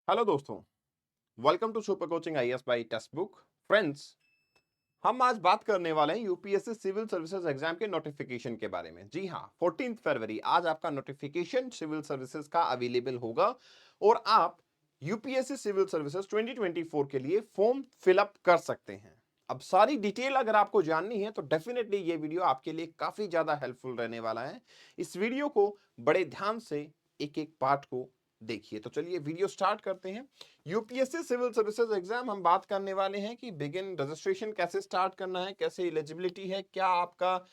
Hello दोस्तों, welcome to super coaching IAS by Testbook. Friends, हम आज बात करने वाले हैं यूपीएससी सिविल सर्विसेज एग्जाम के नोटिफिकेशन के बारे में। जी हां, 14 फरवरी आज आपका नोटिफिकेशन सिविल सर्विसेज का अवेलेबल होगा और आप यूपीएससी सिविल सर्विसेज 2024 के लिए फॉर्म फिलअप कर सकते हैं। अब सारी डिटेल अगर आपको जाननी है तो डेफिनेटली ये वीडियो आपके लिए काफी ज्यादा हेल्पफुल रहने वाला है। इस वीडियो को बड़े ध्यान से एक एक पार्ट को देखिए। तो चलिए वीडियो स्टार्ट करते हैं। यूपीएससी सिविल सर्विसेज एग्जाम हम बात करने वाले हैं कि बिगिन रजिस्ट्रेशन कैसे स्टार्ट करना है, कैसे एलिजिबिलिटी है, क्या आपका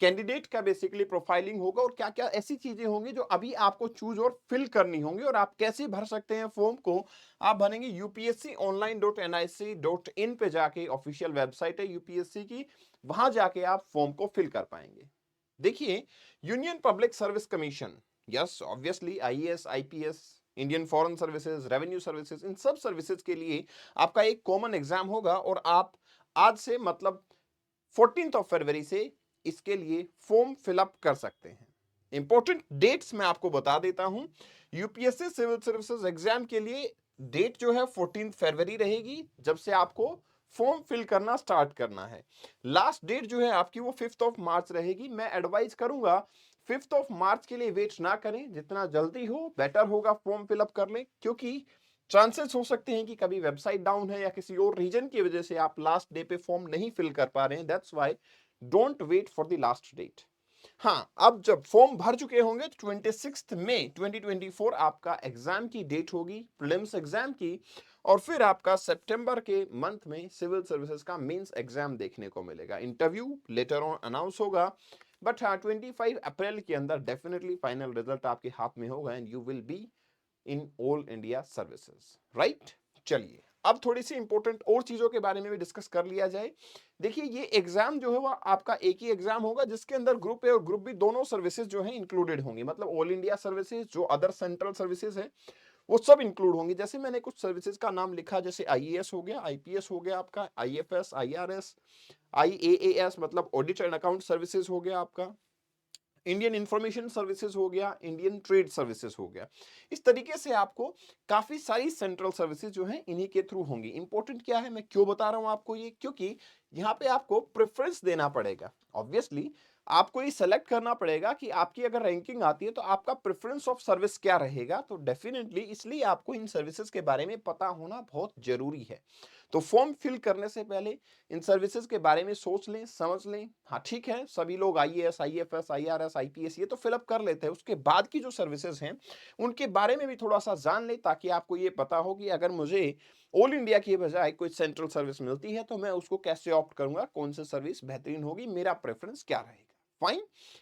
कैंडिडेट का बेसिकली प्रोफाइलिंग होगा और क्या क्या ऐसी चीजें होंगी जो अभी आपको चूज और फिल करनी होंगी और आप कैसे भर सकते हैं फॉर्म को। आप भरेंगे upsconline.nic.in पे जाके, ऑफिशियल वेबसाइट है यूपीएससी की, वहां जाके आप फॉर्म को फिल कर पाएंगे। देखिए, union public service commission, yes obviously IAS, IPS, Indian foreign services, revenue services, इन सब सर्विसेज के लिए आपका एक कॉमन एग्जाम होगा और आप आज से मतलब 14 फरवरी से इसके लिए फॉर्म फिलअप कर सकते हैं। इंपॉर्टेंट डेट्स मैं आपको बता देता हूं। यूपीएससी सिविल सर्विसेज एग्जाम के लिए डेट जो है 14 फरवरी रहेगी, जब से आपको फॉर्म फिल करना स्टार्ट करना है। लास्ट डेट जो है आपकी वो 5 मार्च रहेगी। मैं एडवाइस करूंगा 5 मार्च के लिए वेट ना करें, जितना जल्दी हो बेटर होगा फॉर्म फिलअप कर लें, क्योंकि चांसेस हो सकते हैं कि कभी वेबसाइट डाउन है या किसी और रीजन की वजह से आप लास्ट डे पे फॉर्म नहीं फिल कर पा रहे हैं। That's why don't wait for the last date. हाँ, अब जब फॉर्म भर चुके होंगे तो 26 मई 2024 आपका एग्जाम की डेट होगी, प्रीलिम्स एग्जाम की, और फिर आपका सितंबर के मंथ में सिविल सर्विसेज का मेंस एग्जाम देखने को मिलेगा। इंटरव्यू लेटर ऑन अनाउंस होगा, बट हाँ 25 अप्रैल के अंदर डेफिनेटली फाइनल रिजल्ट आपके हाथ में होगा and you will be in all India services, right. चलिए, अब थोड़ी सी इंपॉर्टेंट और चीजों के बारे में भी डिस्कस कर लिया जाए। देखिए, ये एग्जाम जो है वो आपका एक ही एग्जाम होगा जिसके अंदर ग्रुप ए और ग्रुप बी दोनों सर्विसेज जो है इंक्लूडेड होंगी। मतलब ऑल इंडिया सर्विसेज, जो अदर सेंट्रल सर्विसेज है, वो सब इंक्लूड होंगी। जैसे मैंने कुछ सर्विसेज का नाम लिखा, जैसे आईएएस हो गया, आईपीएस हो गया आपका, आईएफएस, आईआरएस, आईएएएस मतलब ऑडिट एंड अकाउंट सर्विसेज हो गया आपका, इंडियन इंफॉर्मेशन सर्विसेज हो गया, इंडियन ट्रेड सर्विसेज हो गया। इस तरीके से आपको काफी सारी सेंट्रल सर्विसेज जो है इन्हीं के थ्रू होंगी। इंपॉर्टेंट क्या है, मैं क्यों बता रहा हूं आपको ये, क्योंकि यहाँ पे आपको प्रेफरेंस देना पड़ेगा। ऑब्वियसली आपको ये सेलेक्ट करना पड़ेगा कि आपकी अगर रैंकिंग आती है तो आपका प्रेफरेंस ऑफ सर्विस क्या रहेगा। तो डेफिनेटली इसलिए आपको इन सर्विसेज के बारे में पता होना बहुत जरूरी है। तो फॉर्म फिल करने से पहले इन सर्विसेज के बारे में सोच लें, समझ लें। हाँ ठीक है, सभी लोग आईएएस, आईएफएस, आईआरएस, आईपीएस ये तो फिलअप कर लेते हैं। उसके बाद की जो सर्विसेज हैं उनके बारे में भी थोड़ा सा जान लें, ताकि आपको ये पता हो कि अगर मुझे ऑल इंडिया की बजाय कोई सेंट्रल सर्विस मिलती है तो मैं उसको कैसे ऑप्ट करूंगा, कौन सी सर्विस बेहतरीन होगी, मेरा प्रेफरेंस क्या रहेगा। फाइन,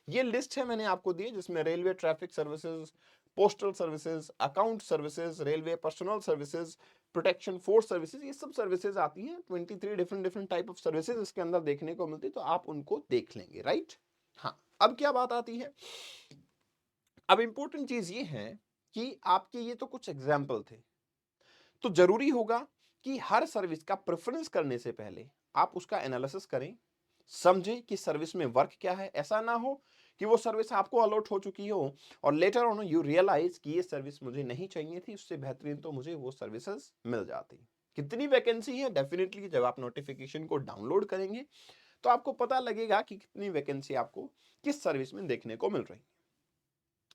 ये लिस्ट है मैंने आपको दी, जिसमें railway traffic services, postal services, account services, railway personal services, protection force services, ये सब सर्विसेज आती हैं। 23 different different type of services इसके अंदर देखने को मिलती है, तो आप उनको देख लेंगे, राइट। हाँ, अब क्या बात आती है, अब इंपॉर्टेंट चीज ये है कि आपके ये तो कुछ एग्जाम्पल थे, तो जरूरी होगा कि हर सर्विस का प्रेफरेंस करने से पहले आप उसका एनालिसिस करें, समझें कि सर्विस में वर्क क्या है। ऐसा ना हो कि वो सर्विस आपको अलॉट हो चुकी हो और लेटर ऑन यू रियलाइज कि ये सर्विस मुझे नहीं चाहिए थी, उससे बेहतरीन तो मुझे वो सर्विसेज मिल जाती। कितनी वैकेंसी है, डेफिनेटली जब आप नोटिफिकेशन को डाउनलोड करेंगे तो आपको पता लगेगा कि कितनी वैकेंसी आपको किस सर्विस में देखने को मिल रही है।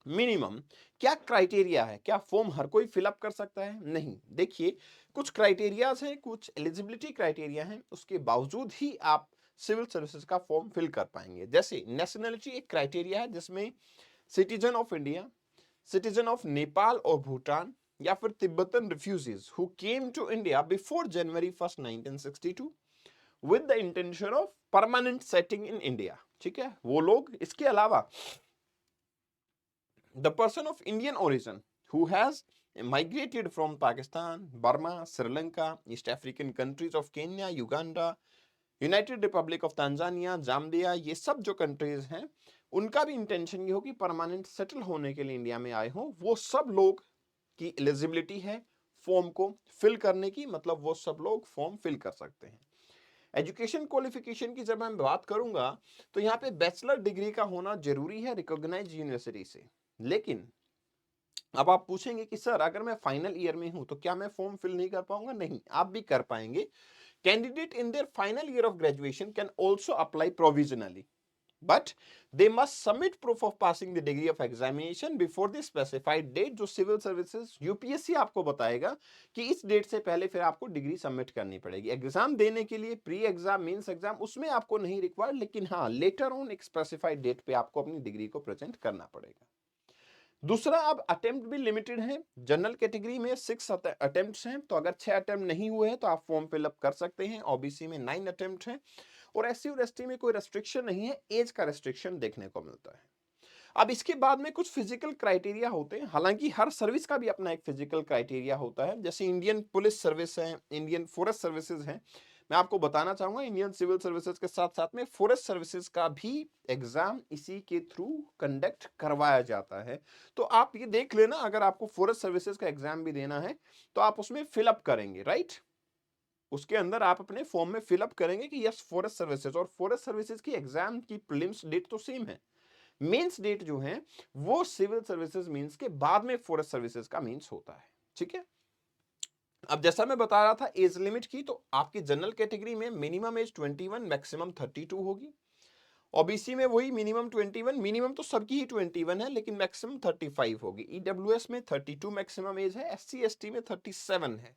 मिनिमम क्या क्राइटेरिया है, क्या फॉर्म हर कोई फिलअप कर सकता है? नहीं। देखिए, कुछ क्राइटेरियाज हैं, कुछ एलिजिबिलिटी क्राइटेरिया हैं, उसके बावजूद ही आप सिविल सर्विसेज का फॉर्म फिल कर पाएंगे। जैसे नेशनलिटी एक क्राइटेरिया है, जिसमें citizen of India, citizen of Nepal और भूटान, या फिर Tibetan refugees who came to India before January 1 1962 with the intention of permanent setting in India. ठीक है, वो लोग। इसके अलावा the person of Indian origin who has migrated from Pakistan, Burma, Sri Lanka, East African countries of Kenya, Uganda, United Republic of Tanzania, Zambia, ये सब जो countries हैं उनका भी इंटेंशन ये हो कि परमानेंट सेटल होने के लिए इंडिया में आए हों, वो सब लोग की एलिजिबिलिटी है फॉर्म को फिल करने की। मतलब वो सब लोग फॉर्म फिल कर सकते हैं। एजुकेशन क्वालिफिकेशन की जब मैं बात करूंगा तो यहाँ पे बैचलर डिग्री का होना जरूरी है रिकॉग्नाइज्ड यूनिवर्सिटी से। लेकिन अब आप पूछेंगे कि सर अगर मैं फाइनल ईयर में हूं तो क्या मैं फॉर्म फिल नहीं कर पाऊंगा? नहीं, आप भी कर पाएंगे। Candidate in their final year of graduation can also apply provisionally, but they must submit proof of passing the degree of examination before the specified date। जो सिविल सर्विसेज यूपीएससी आपको बताएगा कि इस डेट से पहले फिर आपको डिग्री सबमिट करनी पड़ेगी। एग्जाम देने के लिए प्री एग्जाम, मेंस एग्जाम उसमें आपको नहीं रिक्वायर्ड, लेकिन हाँ लेटर ऑन एक स्पेसिफाइड डेट पे आपको अपनी डिग्री को प्रेजेंट करना पड़ेगा। दूसरा, अब अटेम्प्ट भी लिमिटेड है। जनरल कैटेगरी में 6 अटेम्प्ट्स हैं, तो अगर 6 अटेम्प्ट नहीं हुए हैं तो आप फॉर्म फिलअप कर सकते हैं। ओबीसी में 9 अटेम्प्ट हैं और एससी और एसटी में कोई रेस्ट्रिक्शन नहीं है, एज का रेस्ट्रिक्शन देखने को मिलता है। अब इसके बाद में कुछ फिजिकल क्राइटेरिया होते हैं, हालांकि हर सर्विस का भी अपना एक फिजिकल क्राइटेरिया होता है। जैसे इंडियन पुलिस सर्विस है, इंडियन फॉरेस्ट सर्विसेज है। मैं आपको बताना चाहूंगा इंडियन सिविल सर्विसेज के साथ साथ में फॉरेस्ट सर्विसेज का भी एग्जाम इसी के थ्रू कंडक्ट करवाया जाता है। तो आप ये देख लेना, अगर आपको फॉरेस्ट सर्विसेज का एग्जाम भी देना है तो आप उसमें फिलअप करेंगे, राइट? उसके अंदर आप अपने फॉर्म में फिलअप करेंगे कि यस फॉरेस्ट सर्विसेज, और फॉरेस्ट सर्विसेज की एग्जाम की प्रीलिम्स डेट तो सेम है। मेंस डेट जो है वो सिविल सर्विसेज मेंस के बाद में फॉरेस्ट सर्विसेज का मेंस होता है, ठीक है? अब जैसा मैं बता रहा था एज लिमिट की, तो आपकी जनरल कैटेगरी में मिनिमम एज 21, मैक्सिमम 32 होगी। ओबीसी में वही मिनिमम 21, मिनिमम तो सबकी ही 21 है लेकिन मैक्सिमम 35 होगी। ईडब्ल्यूएस में 32 मैक्सिमम एज है, एससी एसटी में 37 है।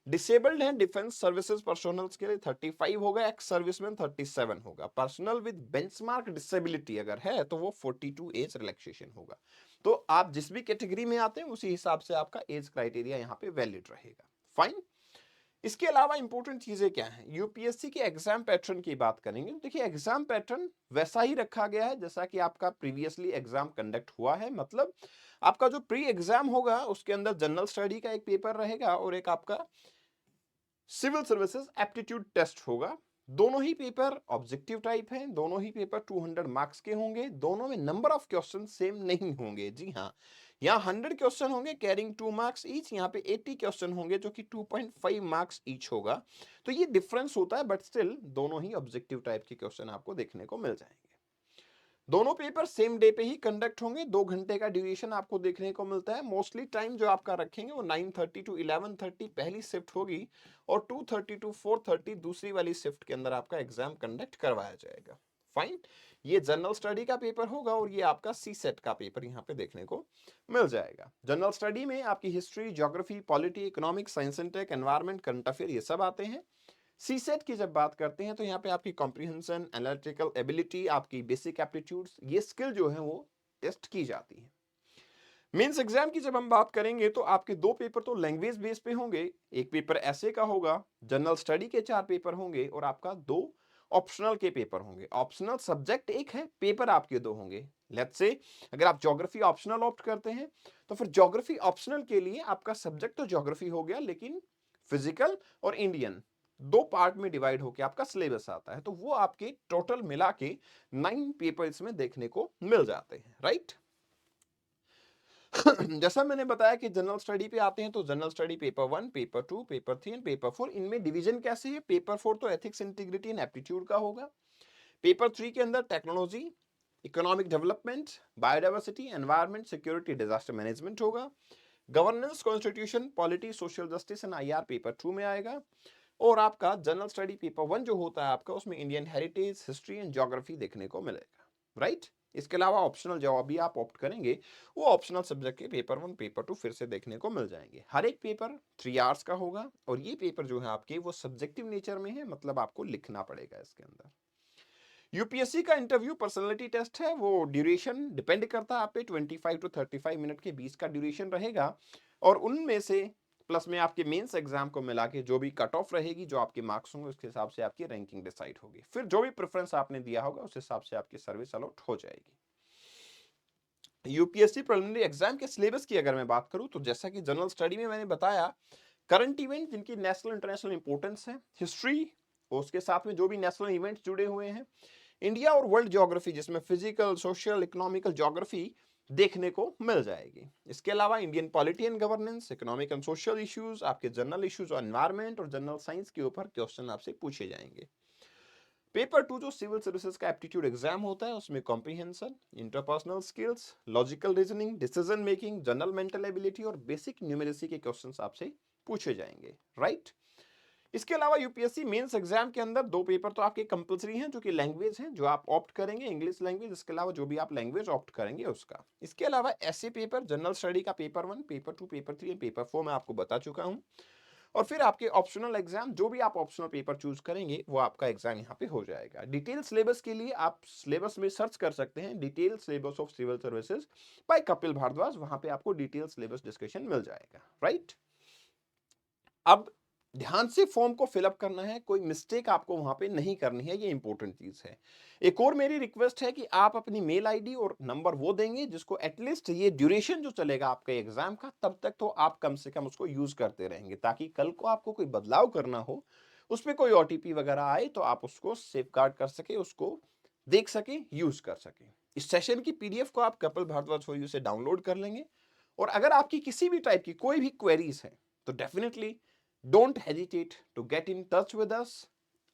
डिसेबल्ड है डिफेंस सर्विसेज पर्सोनल्स के लिए 35 होगा, एक्स सर्विसमैन 37 होगा। पर्सनल विद बेंचमार्क डिसेबिलिटी अगर है तो वो 42 एज रिलैक्सेशन होगा। तो आप जिस भी कैटेगरी में आते हैं उसी हिसाब से आपका एज क्राइटेरिया यहाँ पे वैलिड रहेगा। फाइन। इसके अलावा इंपॉर्टेंट चीजें क्या हैं? यूपीएससी के एग्जाम पैटर्न की बात करेंगे। देखिए एग्जाम पैटर्न वैसा ही रखा गया है जैसा कि आपका प्रीवियसली एग्जाम कंडक्ट हुआ है। मतलब आपका जो प्री एग्जाम होगा उसके अंदर जनरल स्टडी का एक पेपर रहेगा और एक आपका सिविल सर्विसेज एप्टीट्यूड टेस्ट होगा। दोनों ही पेपर ऑब्जेक्टिव टाइप हैं, दोनों ही पेपर 200 मार्क्स के होंगे, दोनों में नंबर ऑफ क्वेश्चन सेम नहीं होंगे। जी हाँ, यहाँ 100 क्वेश्चन होंगे कैरिंग 2 मार्क्स ईच, यहाँ पे 80 क्वेश्चन होंगे जो कि 2.5 मार्क्स ईच होगा। तो ये डिफरेंस होता है, बट स्टिल दोनों ही ऑब्जेक्टिव टाइप के क्वेश्चन आपको देखने को मिल जाएंगे। दोनों पेपर सेम डे पे ही कंडक्ट होंगे। 2 घंटे का ड्यूरेशन आपको देखने को मिलता है। मोस्टली टाइम जो आपका रखेंगे वो 9:30 टू 11:30 पहली शिफ्ट होगी और 2:30 टू 4:30 दूसरी वाली शिफ्ट के अंदर आपका एग्जाम कंडक्ट करवाया जाएगा। फाइन। ये जनरल स्टडी का पेपर होगा और ये आपका सी सेट का पेपर यहाँ पे देखने को मिल जाएगा। जनरल स्टडी में आपकी history, geography, polity, economics, science and tech, environment, current affair ये सब आते हैं। सी सेट की जब बात करते हैं तो यहाँ पे आपकी कॉम्प्रिहेंशन, एनालिटिकल एबिलिटी, आपकी बेसिक एप्टीट्यूड्स, ये स्किल जो है वो टेस्ट की जाती है। मेंस एग्जाम की जब हम बात करेंगे तो आपके 2 पेपर तो लैंग्वेज बेस पे होंगे। एक पेपर ऐसे का होगा, जनरल स्टडी के 4 पेपर होंगे और आपका 2 ऑप्शनल के पेपर होंगे। ऑप्शनल सब्जेक्ट एक है, पेपर आपके 2 होंगे। लेट्स से अगर आप ज्योग्राफी ऑप्शनल ऑप्ट करते हैं तो फिर ज्योग्राफी ऑप्शनल के लिए आपका सब्जेक्ट तो ज्योग्राफी हो गया, लेकिन फिजिकल और इंडियन 2 पार्ट में डिवाइड होकर आपका सिलेबस आता है। तो वो आपके टोटल मिला के 9 पेपर्स में देखने को मिल जाते हैं, राइट? जैसा मैंने बताया कि जनरल स्टडी पे आते हैं तो general study paper 1, paper 2, paper 3 and paper 4। इनमें डिवीजन कैसे है? पेपर 4 तो एथिक्स, इंटीग्रिटी एंड एप्टीट्यूड का होगा। पेपर 3 के अंदर technology, economic development, biodiversity, environment, security, disaster management होगा। Governance, constitution, polity, social justice and IR paper 2 में आएगा। और आपका जनरल स्टडी पेपर 1 जो होता है आपका, उसमें Indian heritage, history and geography देखने को मिलेगा, राइट? इसके अलावा ऑप्शनल जो अभी आप ऑप्ट करेंगे वो ऑप्शनल सब्जेक्ट के पेपर 1, पेपर 2 फिर से देखने को मिल जाएंगे। हर एक पेपर 3 आवर्स का होगा और ये पेपर जो है आपके वो सब्जेक्टिव नेचर में है, मतलब आपको लिखना पड़ेगा इसके अंदर। यूपीएससी का इंटरव्यू पर्सनालिटी टेस्ट है, वो ड्यूरेशन डिपेंड करता है आप पे, 25 टू 35 मिनट के बीच का ड्यूरेशन रहेगा और उनमें से प्लस में आपके मेंस एग्जाम को मिला के जो भी कट ऑफ रहेगी, जो आपके मार्क्स होंगे उसके हिसाब से आपकी रैंकिंग डिसाइड होगी। फिर जो भी प्रेफरेंस आपने दिया होगा उस हिसाब से आपकी सर्विस अलॉट हो जाएगी। यूपीएससी प्रिलिमिनरी एग्जाम के सिलेबस की अगर मैं बात करूं तो जैसा कि जनरल स्टडी में मैंने बताया, करंट इवेंट जिनकी नेशनल इंटरनेशनल इंपॉर्टेंस है, हिस्ट्री और उसके साथ में जो भी नेशनल इवेंट्स जुड़े हुए हैं, इंडिया और वर्ल्ड ज्योग्राफी जिसमें फिजिकल, सोशल, इकोनॉमिकल ज्योग्राफी देखने को मिल जाएगी। इसके अलावा Indian polity and governance, economic and social issues, आपके जनरल इश्यूज और एनवायरमेंट और जनरल साइंस के ऊपर क्वेश्चन आपसे पूछे जाएंगे। पेपर 2 जो सिविल सर्विसेज का एप्टीट्यूड एग्जाम होता है उसमें comprehension, interpersonal skills, logical reasoning, decision making, general mental ability और बेसिक न्यूमेरेसी के क्वेश्चंस आपसे पूछे जाएंगे, राइट। इसके अलावा यूपीएससी मेंस एग्जाम के अंदर 2 पेपर तो आपके कंपलसरी हैं जो कि लैंग्वेज हैं, जो आप ऑप्ट करेंगे इंग्लिश लैंग्वेज, इसके अलावा जो भी आप लैंग्वेज ऑप्ट करेंगे उसका। इसके अलावा ऐसे पेपर जनरल स्टडी का paper 1, paper 2, paper 3 and paper 4 मैं आपको बता चुका हूं। और फिर आपके ऑप्शनल एग्जाम, जो भी आप ऑप्शनल पेपर चूज करेंगे वो आपका एग्जाम यहाँ पे हो जाएगा। डिटेल सिलेबस के लिए आप सिलेबस में सर्च कर सकते हैं detail syllabus of civil services by Kapil Bhardwaj, वहां पे आपको डिटेल सिलेबस डिस्कशन मिल जाएगा, राइट। अब ध्यान से फॉर्म को फिलअप करना है, कोई मिस्टेक आपको वहां पे नहीं करनी है, ये इंपॉर्टेंट चीज है। एक और मेरी रिक्वेस्ट है कि आप अपनी मेल आईडी और नंबर वो देंगे जिसको एटलीस्ट ये ड्यूरेशन जो चलेगा आपके एग्जाम का तब तक तो आप कम से कम उसको यूज करते रहेंगे, ताकि कल को आपको कोई बदलाव करना हो, उसमें कोई ओटीपी वगैरह आए तो आप उसको सेफगार्ड कर सके, उसको देख सके, यूज कर सके। इस सेशन की पीडीएफ को आप कपिल भारद्वाज फॉर यू से डाउनलोड कर लेंगे। और अगर आपकी किसी भी टाइप की कोई भी क्वेरीज है तो definitely don't hesitate to get in touch with us.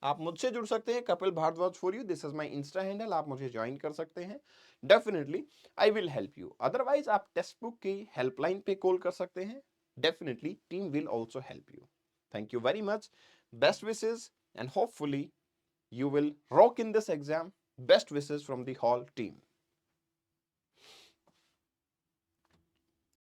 आप मुझसे जुड़ सकते हैं, Kapil Bhardwaj for you, this is my insta handle, आप मुझे ज्वाइन कर सकते हैं। Definitely I will help you. Otherwise आप टेक्स्ट बुक की हेल्पलाइन पे कॉल कर सकते हैं, definitely team will also help you. Thank you very much, best wishes and hopefully you will rock in this exam. Best wishes from the whole team.